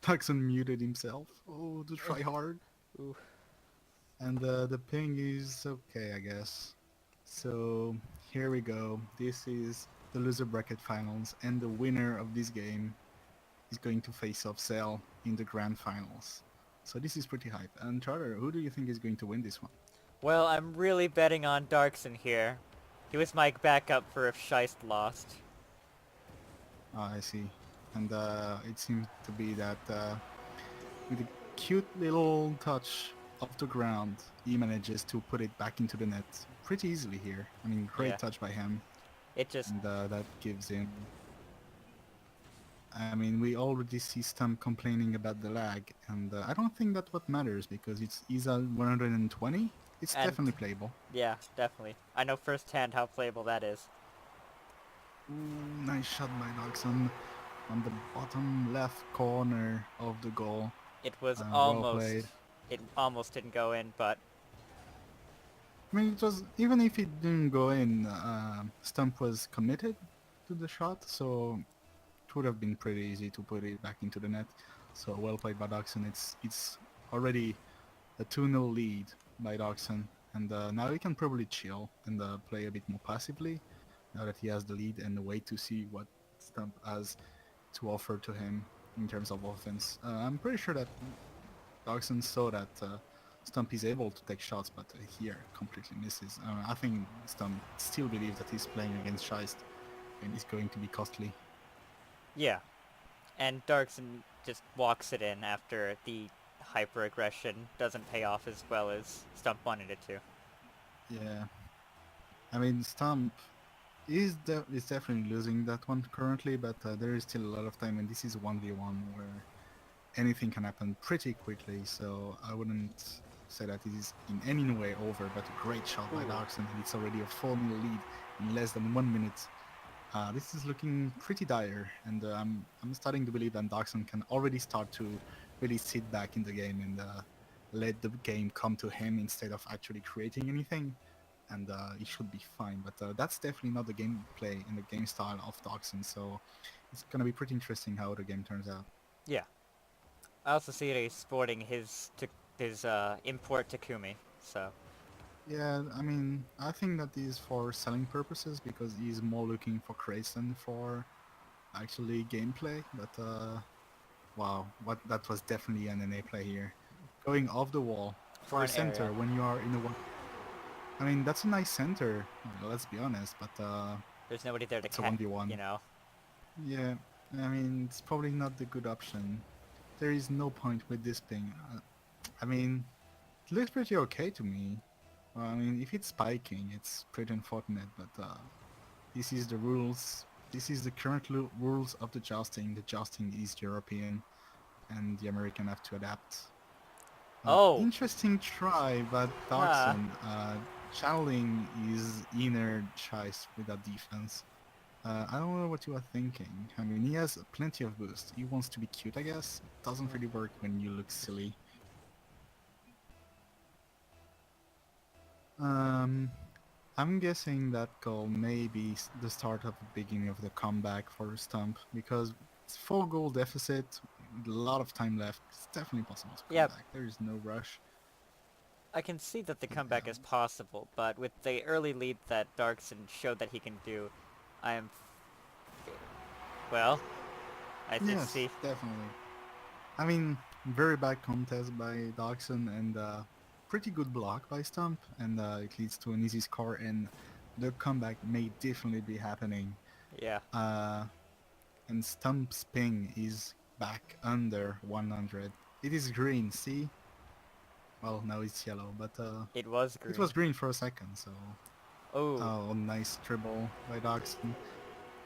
Darxen muted himself. Oh, to try hard. Ooh. And the ping is okay, I guess. So here we go. This is the loser bracket finals, and the winner of this game is going to face off Cell in the grand finals. So this is pretty hype. And Charter, who do you think is going to win this one? Well, I'm really betting on Darxen here. He was my backup for if Scheist lost. I see. And it seems to be that with a cute little touch off the ground, he manages to put it back into the net pretty easily here. I mean, Yeah. great touch by him. It just... And that gives him... I mean, we already see Stump complaining about the lag, and I don't think that's what matters because he's at 120. It's And, definitely playable. yeah, definitely. I know firsthand how playable that is. Ooh, nice shot by Darxen on the bottom left corner of the goal. It was Well almost... played. It almost didn't go in, but... I mean, it was even if it didn't go in, Stump was committed to the shot, so it would have been pretty easy to put it back into the net. So well played by Darxen. It's already a 2-0 lead by Darxen, and now he can probably chill and play a bit more passively now that he has the lead and wait to see what Stump has to offer to him in terms of offense. I'm pretty sure that Darkson saw that Stump is able to take shots, but here completely misses. I think Stump still believes that he's playing against Scheist and it's going to be costly. Yeah. And Darxen just walks it in after the hyper-aggression doesn't pay off as well as Stump wanted it to. Yeah, I mean Stump is definitely losing that one currently, but there is still a lot of time, and this is 1v1 where anything can happen pretty quickly. So I wouldn't say that it is in any way over, but a great shot by Ooh. Darkson, and it's already a 4-0 lead in less than 1 minute. This is looking pretty dire, and I'm starting to believe that Darkson can already start to really sit back in the game and let the game come to him instead of actually creating anything, and he should be fine. But that's definitely not the gameplay and the game style of Darkson, so it's gonna be pretty interesting how the game turns out. Yeah. I also see that he's sporting his import Takumi, so... Yeah, I mean, I think that is for selling purposes because he's more looking for crates than for actually gameplay. But wow, what that was definitely an NA play here, going off the wall for a Front area. center when you are in a one. I mean, that's a nice center. Let's be honest, but There's nobody there to it's a catch, 1v1. you know. Yeah, I mean, it's probably not the good option. There is no point with this thing. I mean, it looks pretty okay to me. I mean, if it's spiking, it's pretty unfortunate, but this is the rules. This is the current rules of the jousting. The jousting is European, and the American have to adapt. Oh! Interesting try, but Huh. Darkson channeling his inner choice with that defense. I don't know what you are thinking. I mean, he has plenty of boost. He wants to be cute, I guess. It doesn't really work when you look silly. Um, I'm guessing that goal may be the start of the beginning of the comeback for Stump because it's 4 goal deficit, with a lot of time left. It's definitely possible to come Yeah, back. There is no rush. I can see that the Yeah, comeback is possible, but with the early lead that Darkson showed that he can do, I am... Well, I did yes, see... definitely. I mean, very bad contest by Darkson and pretty good block by Stump, and it leads to an easy score, and the comeback may definitely be happening. Yeah, Uh, and Stump's ping is back under 100. It is green, see? Well, now it's yellow, but it was it green. was green for a second, so... Oh, Oh, nice dribble by Darkson.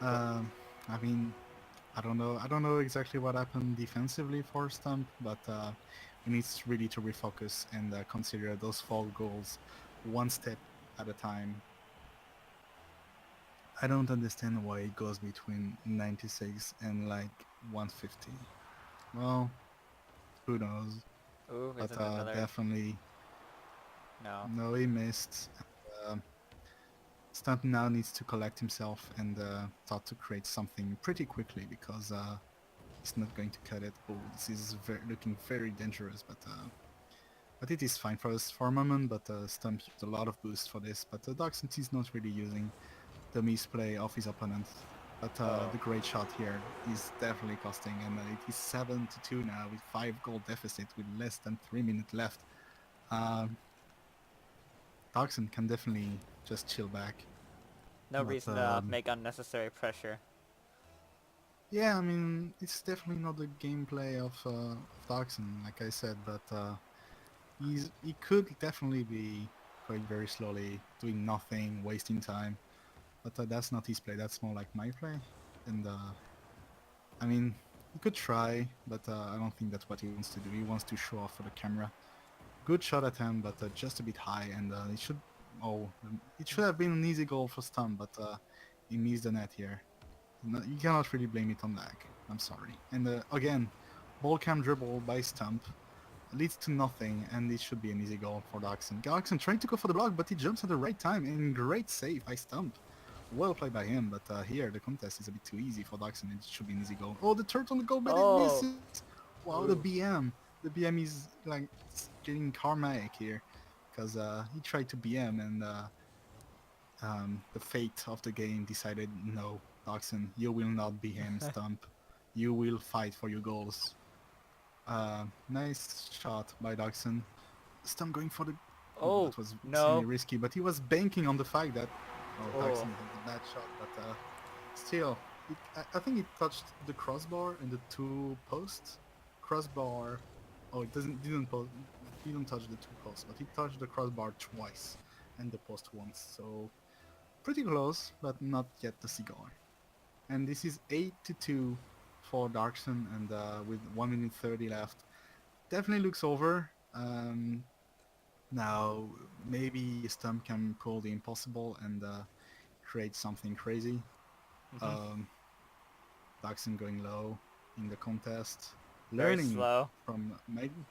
Um, I mean, I don't know exactly what happened defensively for Stump, but we need really to refocus and consider those 4 goals one step at a time. I don't understand why it goes between 96 and like 150. Well, who knows? ooh, is But it another? definitely, No. no, he missed. Uh, Stump now needs to collect himself and start to create something pretty quickly because It's not going to cut it. Oh, this is looking very dangerous, but it is fine for us for a moment. But Stump used a lot of boost for this, but Darxen is not really using the misplay of his opponent. But Oh. the great shot here is definitely costing, and it is 7-2 now with 5 goal deficit with less than 3 minutes left. Um, Darxen can definitely just chill back, No but reason to make unnecessary pressure. yeah, I mean it's definitely not the gameplay of Darxen, like I said, but he could definitely be going very slowly, doing nothing, wasting time. But that's not his play. That's more like my play, and I mean, he could try, but I don't think that's what he wants to do. He wants to show off for the camera. Good shot at him, but just a bit high, and it should. Oh, it should have been an easy goal for Stump, but he missed the net here. No, you cannot really blame it on lag. I'm sorry. And again, ball cam dribble by Stump leads to nothing, and it should be an easy goal for Darxen. Darxen trying to go for the block, but he jumps at the right time, and great save by Stump. Well played by him, but here the contest is a bit too easy for Darxen. It should be an easy goal. Oh, the turtle on the goal, but it Oh! misses. Wow, the Ooh. BM. The BM is like getting karmic here, because he tried to BM, and the fate of the game decided, no, Darxen, you will not BM Stump. You will fight for your goals. Nice shot by Darxen. Stump going for the. Oh, Oh! that was extremely No! risky, but he was banking on the fact that. Oh, Oh. Darxen had the bad shot, but still, I think it touched the crossbar and the two posts. Crossbar. Oh, it didn't didn't touch the two posts, but it touched the crossbar twice and the post once. So pretty close, but not yet the cigar. And this is 8-2 for Darkson, and with 1 minute 30 left, definitely looks over. Now maybe Stump can pull the impossible and create something crazy. Mhm. Um, Darkson going low in the contest, Very learning slow. from maybe.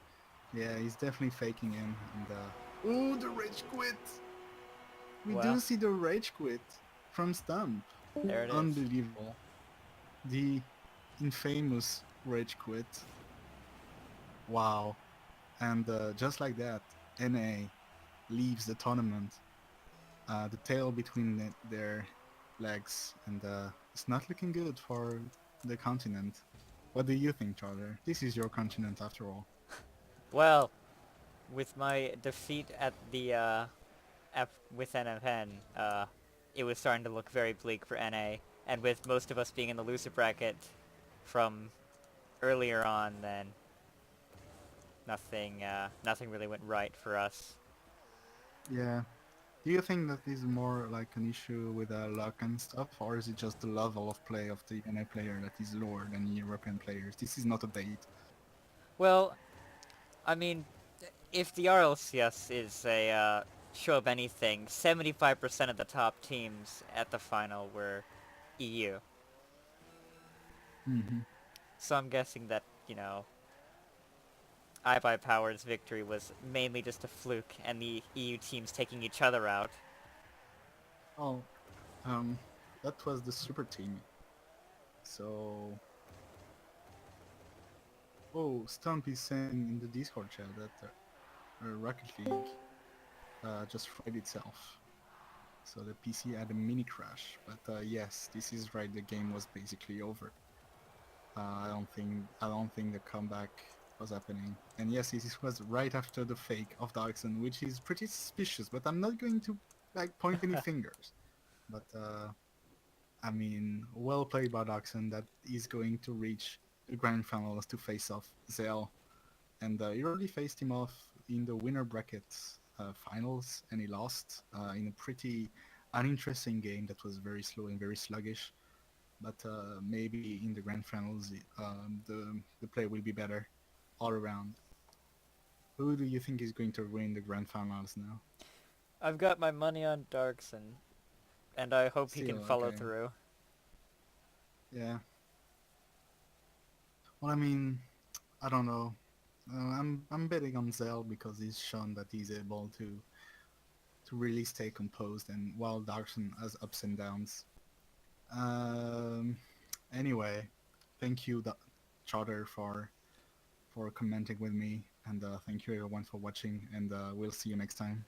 Yeah, he's definitely faking in, and oh, the rage quit! We Well, do see the rage quit from Stump. there it is. Unbelievable. The infamous rage quit. Wow. And just like that, NA leaves the tournament, the tail between their legs, and it's not looking good for the continent. What do you think, Charter? This is your continent after all. Well, with my defeat at the with NFN, it was starting to look very bleak for NA, and with most of us being in the loser bracket from earlier on, then nothing really went right for us. Yeah. Do you think that is more like an issue with luck and stuff, or is it just the level of play of the NA player that is lower than European players? This is not a date. Well, I mean, if the RLCS is a show of anything, 75% of the top teams at the final were EU. Hmm. So I'm guessing that, iBuyPower's victory was mainly just a fluke and the EU teams taking each other out. Oh, um, that was the super team. So, oh, Stump is saying in the Discord chat that Rocket League just fried itself. So the PC had a mini crash. But yes, this is right. The game was basically over. I don't think the comeback was happening. And yes, this was right after the fake of Darkson, which is pretty suspicious. But I'm not going to like point any fingers. But I mean, well played by Darkson. That is going to reach the grand finals to face off Zell, and he already faced him off in the winner brackets finals, and he lost in a pretty uninteresting game that was very slow and very sluggish. But maybe in the grand finals, the play will be better all around. Who do you think is going to win the grand finals now? I've got my money on Darkson, and I hope he Still, can follow okay, through. yeah. Well, I mean, I don't know. I'm betting on Zell because he's shown that he's able to really stay composed, and while Darkson has ups and downs. Um, anyway, thank you, Chotter for commenting with me, and thank you everyone for watching, and we'll see you next time.